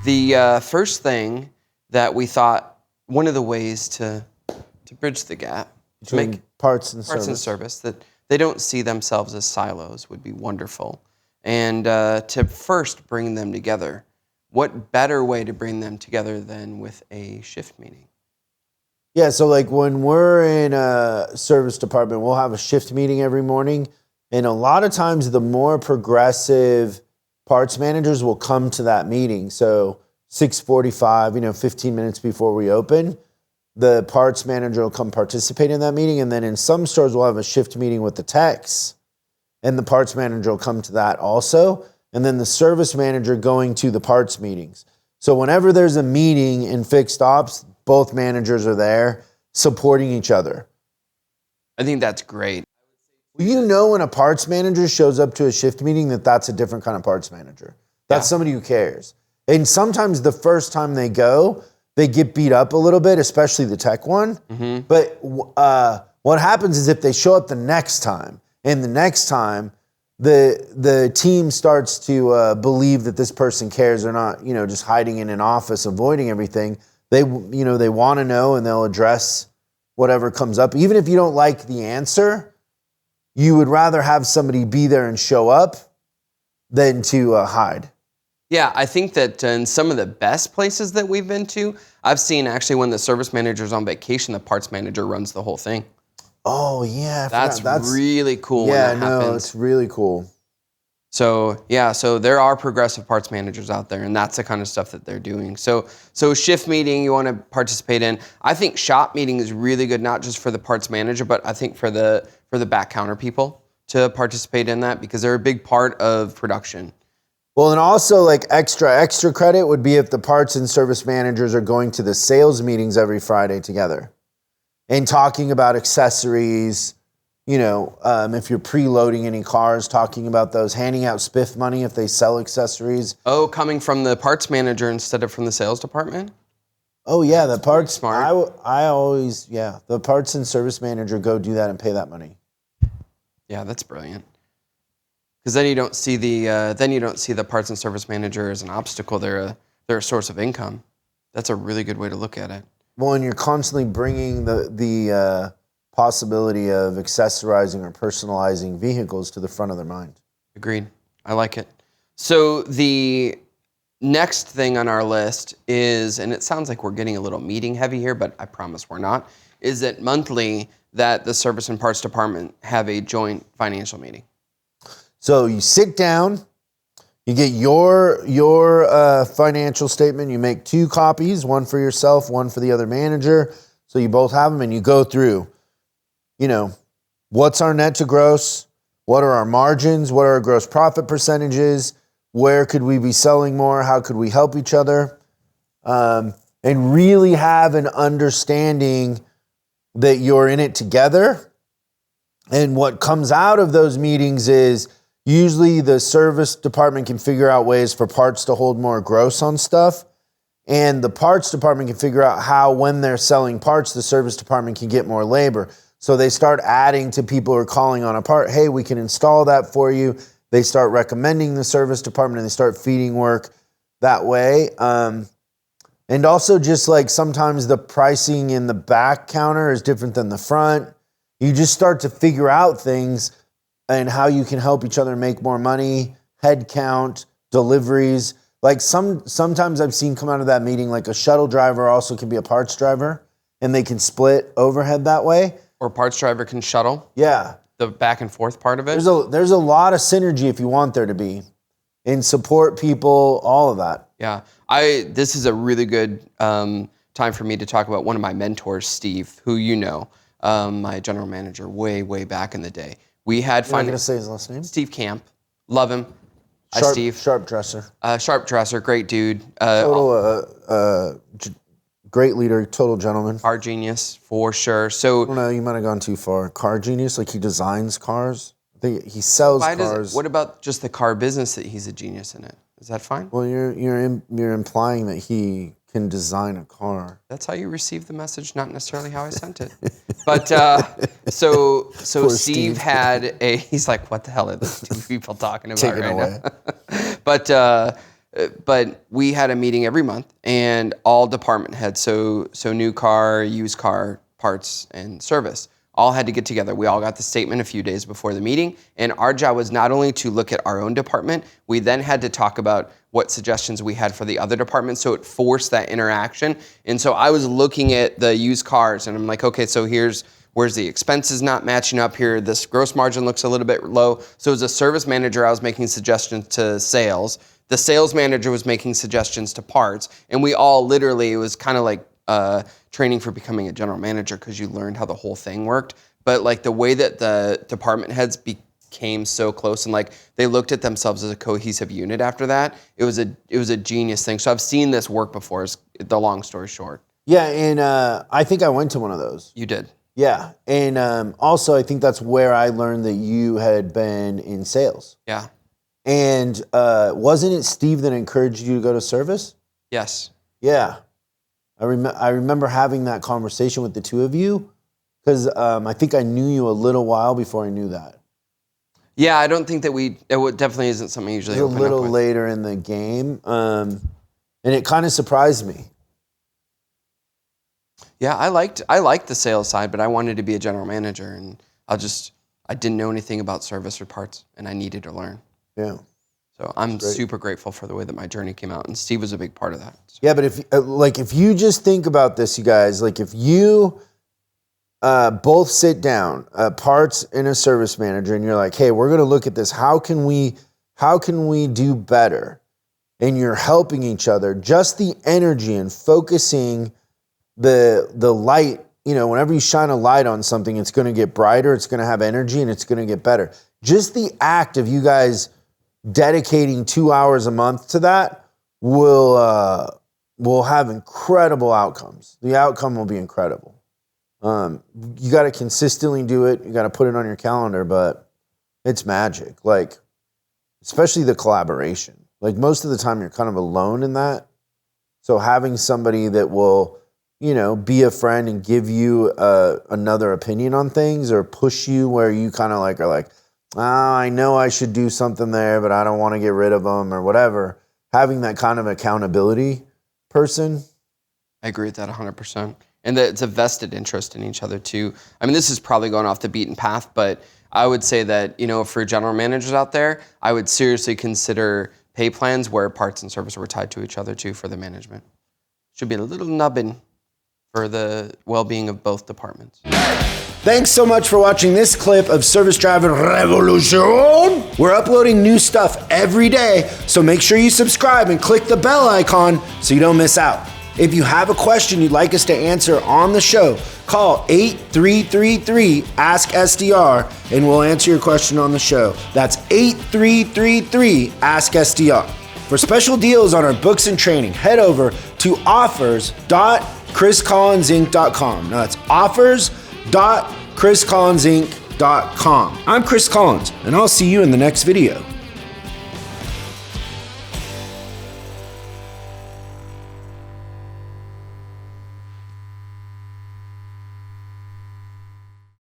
The first thing that we thought, one of the ways to bridge the gap, to make parts and service, that they don't see themselves as silos would be wonderful. And to first bring them together, what better way to bring them together than with a shift meeting? Yeah, so like when we're in a service department, we'll have a shift meeting every morning. And a lot of times the more progressive parts managers will come to that meeting. So 6:45, 15 minutes before we open, the parts manager will come participate in that meeting. And then in some stores, we'll have a shift meeting with the techs. And the parts manager will come to that also. And then the service manager going to the parts meetings. So whenever there's a meeting in fixed ops, both managers are there supporting each other. I think that's great. You know when a parts manager shows up to a shift meeting that's a different kind of parts manager. That's somebody who cares. And sometimes the first time they go, they get beat up a little bit, especially the tech one. Mm-hmm. But what happens is if they show up the next time, and the next time, the team starts to believe that this person cares. They're not, just hiding in an office, avoiding everything. They want to know, and they'll address whatever comes up. Even if you don't like the answer, you would rather have somebody be there and show up than to hide. Yeah, I think that in some of the best places that we've been to, I've seen actually when the service manager's on vacation, the parts manager runs the whole thing. Oh, yeah. That's really cool when that happens. It's really cool. So there are progressive parts managers out there, and that's the kind of stuff that they're doing. So shift meeting you want to participate in. I think shop meeting is really good, not just for the parts manager, but I think for the back counter people to participate in that because they're a big part of production. Well, and also like extra credit would be if the parts and service managers are going to the sales meetings every Friday together and talking about accessories. If you're preloading any cars, talking about those, handing out spiff money if they sell accessories. Oh, coming from the parts manager instead of from the sales department? Oh, yeah, the parts. Smart. The parts and service manager go do that and pay that money. Yeah, that's brilliant. Because then you don't see the parts and service manager as an obstacle. They're a source of income. That's a really good way to look at it. Well, and you're constantly bringing the possibility of accessorizing or personalizing vehicles to the front of their mind. Agreed. I like it. So the next thing on our list is, and it sounds like we're getting a little meeting heavy here, but I promise we're not, is that monthly that the service and parts department have a joint financial meeting. So you sit down, you get your financial statement, you make 2 copies, one for yourself, one for the other manager, so you both have them, and you go through, what's our net to gross, what are our margins, what are our gross profit percentages, where could we be selling more, how could we help each other, and really have an understanding that you're in it together. And what comes out of those meetings is usually the service department can figure out ways for parts to hold more gross on stuff. And the parts department can figure out how, when they're selling parts, the service department can get more labor. So they start adding to people who are calling on a part. Hey, we can install that for you. They start recommending the service department and they start feeding work that way. And also just like sometimes the pricing in the back counter is different than the front. You just start to figure out things and how you can help each other make more money, head count, deliveries. Like sometimes I've seen come out of that meeting, like a shuttle driver also can be a parts driver and they can split overhead that way. Or parts driver can shuttle. Yeah. The back and forth part of it. There's a lot of synergy if you want there to be. And support people, all of that. Yeah. This is a really good time for me to talk about one of my mentors, Steve, who my general manager way back in the day. We had You're not going to say his last name? Steve Camp. Love him. Steve. Sharp dresser. Sharp dresser, great dude. Great leader, total gentleman. Car genius, for sure. So, I don't know, you might have gone too far. Car genius, like he designs cars? I think he sells cars. What about just the car business that he's a genius in it? Is that fine? Well, you're implying that he can design a car. That's how you receive the message, not necessarily how I sent it. But so Steve had he's like, what the hell are these two people talking about right now? But but we had a meeting every month, and all department heads, so new car, used car, parts, and service, all had to get together. We all got the statement a few days before the meeting, and our job was not only to look at our own department, we then had to talk about what suggestions we had for the other departments, so it forced that interaction. And so I was looking at the used cars, and I'm like, okay, so where's the expenses not matching up here? This gross margin looks a little bit low. So as a service manager, I was making suggestions to sales. The sales manager was making suggestions to parts, and we all literally, it was kind of like training for becoming a general manager, because you learned how the whole thing worked. But like the way that the department heads became so close, and like they looked at themselves as a cohesive unit after that, it was a genius thing. So I've seen this work before, is the long story short. Yeah, and I think I went to one of those. You did. Yeah, and also I think that's where I learned that you had been in sales. Yeah. And wasn't it Steve that encouraged you to go to service? Yes. Yeah. I remember having that conversation with the two of you, because I think I knew you a little while before I knew that. Yeah, I don't think that it definitely isn't something I usually open up with. A little later in the game, and it kind of surprised me. Yeah, I liked the sales side, but I wanted to be a general manager, and I didn't know anything about service or parts, and I needed to learn. Yeah. So I'm super grateful for the way that my journey came out, and Steve was a big part of that. So. Yeah, but if you just think about this, you guys, like if you both sit down, parts and a service manager, and you're like, hey, we're going to look at this. How can we do better? And you're helping each other. Just the energy and focusing the light, whenever you shine a light on something, it's going to get brighter, it's going to have energy, and it's going to get better. Just the act of you guys dedicating 2 hours a month to that will have incredible outcomes. The outcome will be incredible. You got to consistently do it. You got to put it on your calendar, but it's magic. Like, especially the collaboration. Like most of the time you're kind of alone in that. So having somebody that will, be a friend and give you another opinion on things, or push you where you kind of are like, oh, I know I should do something there, but I don't want to get rid of them or whatever. Having that kind of accountability person. I agree with that 100%. And that it's a vested interest in each other too. I mean, this is probably going off the beaten path, but I would say that, for general managers out there, I would seriously consider pay plans where parts and service were tied to each other too for the management. Should be a little nubbin for the well-being of both departments. Thanks so much for watching this clip of Service Driving Revolution. We're uploading new stuff every day, so make sure you subscribe and click the bell icon so you don't miss out. If you have a question you'd like us to answer on the show, call 8333-ASK-SDR and we'll answer your question on the show. That's 8333-ASK-SDR. For special deals on our books and training, head over to offers.chriscollinsinc.com. Now that's offers.chriscollinsinc.com. I'm Chris Collins, and I'll see you in the next video.